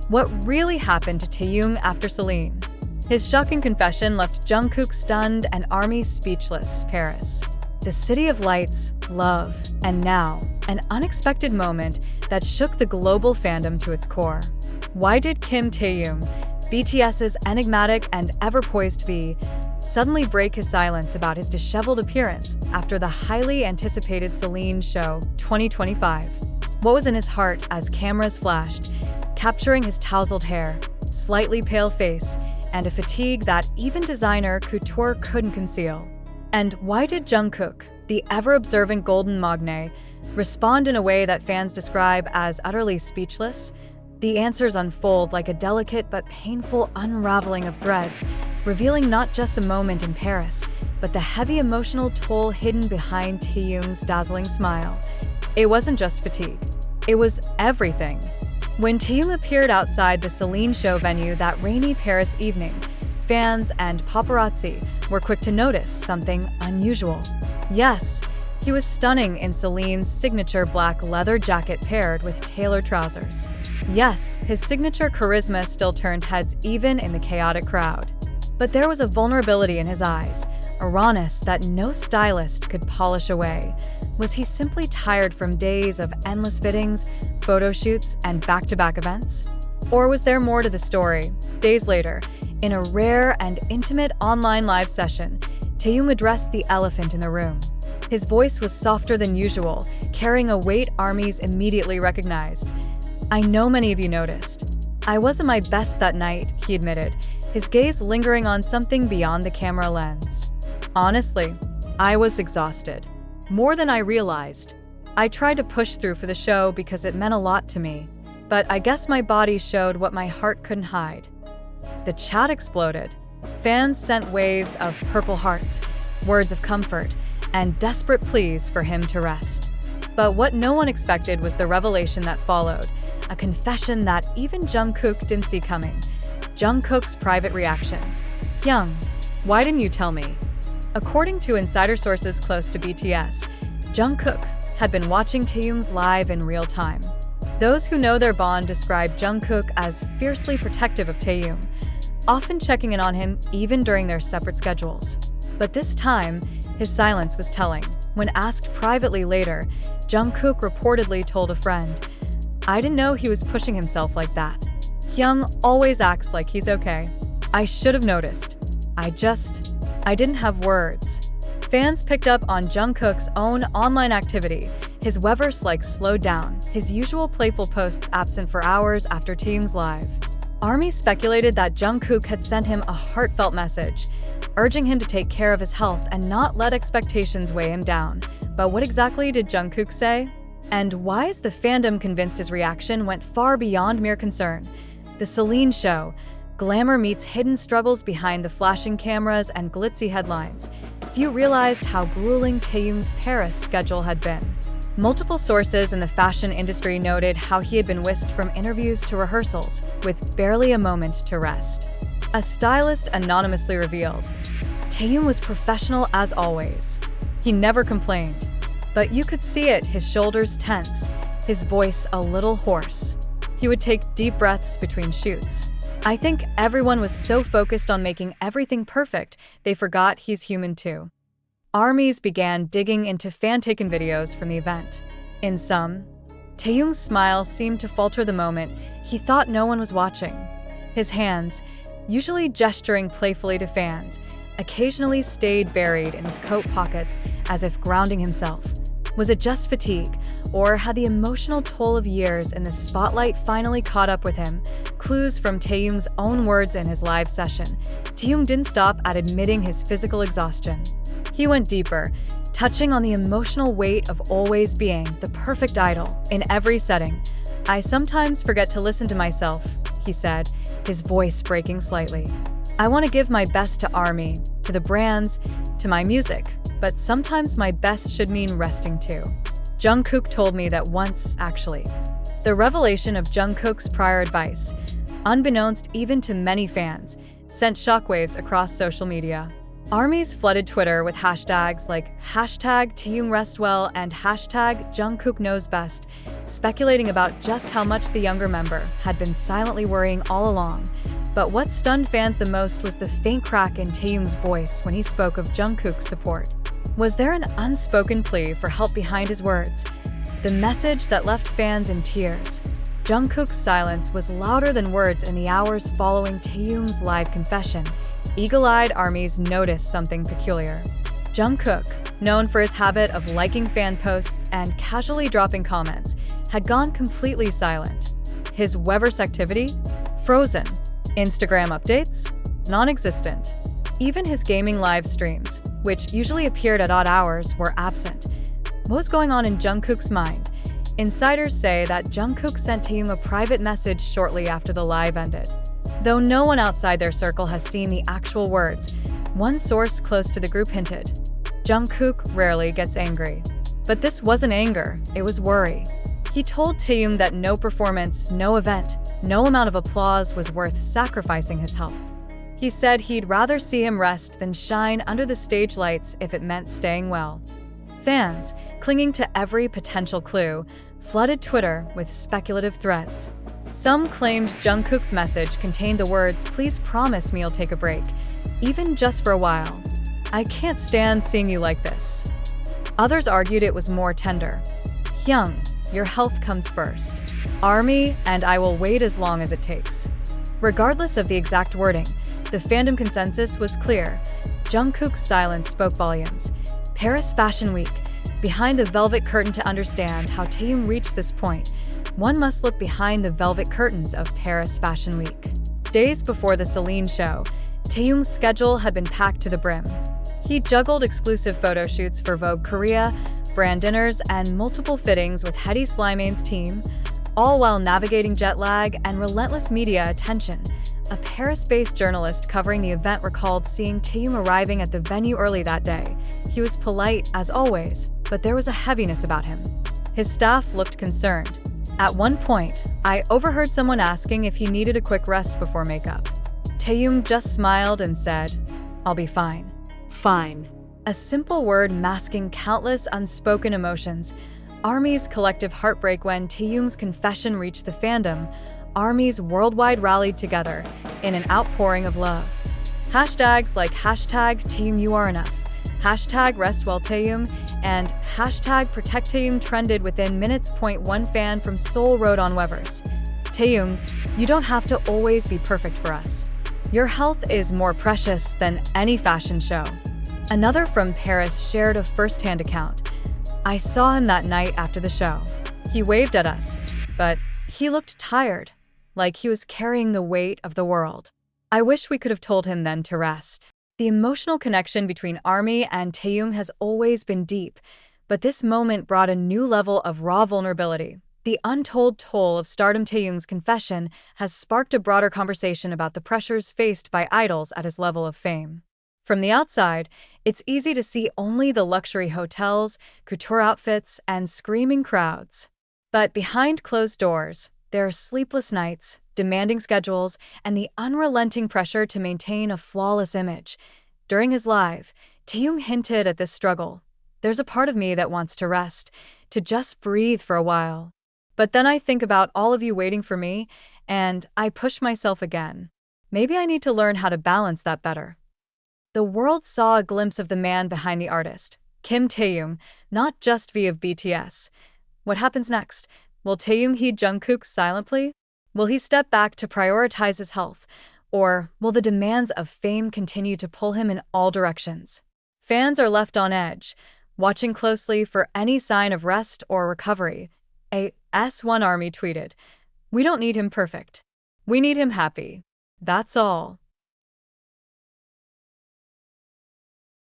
What really happened to Taehyung after Celine? His shocking confession left Jungkook stunned and ARMY speechless. Paris, the city of lights, love, and now, an unexpected moment that shook the global fandom to its core. Why did Kim Taehyung, BTS's enigmatic and ever-poised V, suddenly break his silence about his disheveled appearance after the highly anticipated Celine show 2025? What was in his heart as cameras flashed, capturing his tousled hair, slightly pale face, and a fatigue that even designer couture couldn't conceal? And why did Jungkook, the ever-observant golden magne, respond in a way that fans describe as utterly speechless? The answers unfold like a delicate but painful unraveling of threads, revealing not just a moment in Paris, but the heavy emotional toll hidden behind Taehyung's dazzling smile. It wasn't just fatigue. It was everything. When Taehyung appeared outside the Celine show venue that rainy Paris evening, fans and paparazzi were quick to notice something unusual. Yes, he was stunning in Celine's signature black leather jacket paired with tailored trousers. Yes, his signature charisma still turned heads even in the chaotic crowd. But there was a vulnerability in his eyes, a rawness that no stylist could polish away. Was he simply tired from days of endless fittings, photo shoots, and back-to-back events? Or was there more to the story? Days later, in a rare and intimate online live session, Taehyung addressed the elephant in the room. His voice was softer than usual, carrying a weight ARMYs immediately recognized. "I know many of you noticed. I wasn't my best that night," he admitted, his gaze lingering on something beyond the camera lens. "Honestly, I was exhausted. More than I realized. I tried to push through for the show because it meant a lot to me. But I guess my body showed what my heart couldn't hide." The chat exploded. Fans sent waves of purple hearts, words of comfort, and desperate pleas for him to rest. But what no one expected was the revelation that followed, a confession that even Jungkook didn't see coming. Jungkook's private reaction. "Hyung, why didn't you tell me?" According to insider sources close to BTS, Jungkook had been watching Taehyung's live in real time. Those who know their bond describe Jungkook as fiercely protective of Taehyung, often checking in on him even during their separate schedules. But this time, his silence was telling. When asked privately later, Jungkook reportedly told a friend, "I didn't know he was pushing himself like that. Hyung always acts like he's okay. I should have noticed. I didn't have words." Fans picked up on Jungkook's own online activity. His Weverse slowed down, his usual playful posts absent for hours after Taehyung's live. ARMY speculated that Jungkook had sent him a heartfelt message, urging him to take care of his health and not let expectations weigh him down. But what exactly did Jungkook say? And why is the fandom convinced his reaction went far beyond mere concern? The Celine show, glamour meets hidden struggles behind the flashing cameras and glitzy headlines. Few realized how grueling Taehyung's Paris schedule had been. Multiple sources in the fashion industry noted how he had been whisked from interviews to rehearsals, with barely a moment to rest. A stylist anonymously revealed, "Taehyung was professional as always. He never complained. But you could see it, his shoulders tense, his voice a little hoarse. He would take deep breaths between shoots. I think everyone was so focused on making everything perfect, they forgot he's human too." ARMYs began digging into fan-taken videos from the event. In some, Taehyung's smile seemed to falter the moment he thought no one was watching. His hands, usually gesturing playfully to fans, occasionally stayed buried in his coat pockets as if grounding himself. Was it just fatigue, or had the emotional toll of years in the spotlight finally caught up with him? Clues from Taehyung's own words in his live session. Taehyung didn't stop at admitting his physical exhaustion. He went deeper, touching on the emotional weight of always being the perfect idol in every setting. "I sometimes forget to listen to myself," he said, his voice breaking slightly. "I want to give my best to ARMY, to the brands, to my music, but sometimes my best should mean resting too." Jungkook told me that once, actually. The revelation of Jungkook's prior advice, unbeknownst even to many fans, sent shockwaves across social media. Armies flooded Twitter with hashtags like hashtag Taehyung rest well and hashtag Jungkook knows best, speculating about just how much the younger member had been silently worrying all along. But what stunned fans the most was the faint crack in Taehyung's voice when he spoke of Jungkook's support. Was there an unspoken plea for help behind his words? The message that left fans in tears. Jungkook's silence was louder than words in the hours following Taehyung's live confession. Eagle-eyed armies noticed something peculiar. Jungkook, known for his habit of liking fan posts and casually dropping comments, had gone completely silent. His Weverse activity? Frozen. Instagram updates? Non-existent. Even his gaming live streams, which usually appeared at odd hours, were absent. What was going on in Jungkook's mind? Insiders say that Jungkook sent Taehyung a private message shortly after the live ended. Though no one outside their circle has seen the actual words, one source close to the group hinted, Jungkook rarely gets angry. But this wasn't anger, it was worry. He told Taehyung that no performance, no event, no amount of applause was worth sacrificing his health. He said he'd rather see him rest than shine under the stage lights if it meant staying well. Fans, clinging to every potential clue, flooded Twitter with speculative threads. Some claimed Jungkook's message contained the words, "Please promise me you'll take a break, even just for a while. I can't stand seeing you like this." Others argued it was more tender. "Hyung, your health comes first. Army, and I will wait as long as it takes." Regardless of the exact wording, the fandom consensus was clear. Jungkook's silence spoke volumes. Paris Fashion Week. Behind the velvet curtain. To understand how Taehyung reached this point, one must look behind the velvet curtains of Paris Fashion Week. Days before the Celine show, Taehyung's schedule had been packed to the brim. He juggled exclusive photo shoots for Vogue Korea, brand dinners, and multiple fittings with Hedy Slimane's team, all while navigating jet lag and relentless media attention. A Paris-based journalist covering the event recalled seeing Taehyung arriving at the venue early that day. He was polite, as always, but there was a heaviness about him. His staff looked concerned. At one point, I overheard someone asking if he needed a quick rest before makeup. Taehyung just smiled and said, "I'll be fine." Fine. A simple word masking countless unspoken emotions. Army's collective heartbreak. When Taehyung's confession reached the fandom, armies worldwide rallied together in an outpouring of love. Hashtags like hashtag Taehyung you are enough, hashtag rest well Taehyung, and hashtag protect Taehyung trended within minutes. One fan from Seoul wrote on Weverse, "Taehyung, you don't have to always be perfect for us. Your health is more precious than any fashion show." Another from Paris shared a first-hand account. "I saw him that night after the show. He waved at us, but he looked tired, like he was carrying the weight of the world. I wish we could have told him then to rest." The emotional connection between Army and Taehyung has always been deep, but this moment brought a new level of raw vulnerability. The untold toll of stardom. Taehyung's confession has sparked a broader conversation about the pressures faced by idols at his level of fame. From the outside, it's easy to see only the luxury hotels, couture outfits, and screaming crowds. But behind closed doors, there are sleepless nights, demanding schedules, and the unrelenting pressure to maintain a flawless image. During his live, Taehyung hinted at this struggle. "There's a part of me that wants to rest, to just breathe for a while. But then I think about all of you waiting for me, and I push myself again. Maybe I need to learn how to balance that better." The world saw a glimpse of the man behind the artist, Kim Taehyung, not just V of BTS. What happens next? Will Taehyung heed Jungkook's silent plea? Will he step back to prioritize his health? Or will the demands of fame continue to pull him in all directions? Fans are left on edge, watching closely for any sign of rest or recovery. A S1 Army tweeted, "We don't need him perfect. We need him happy. That's all."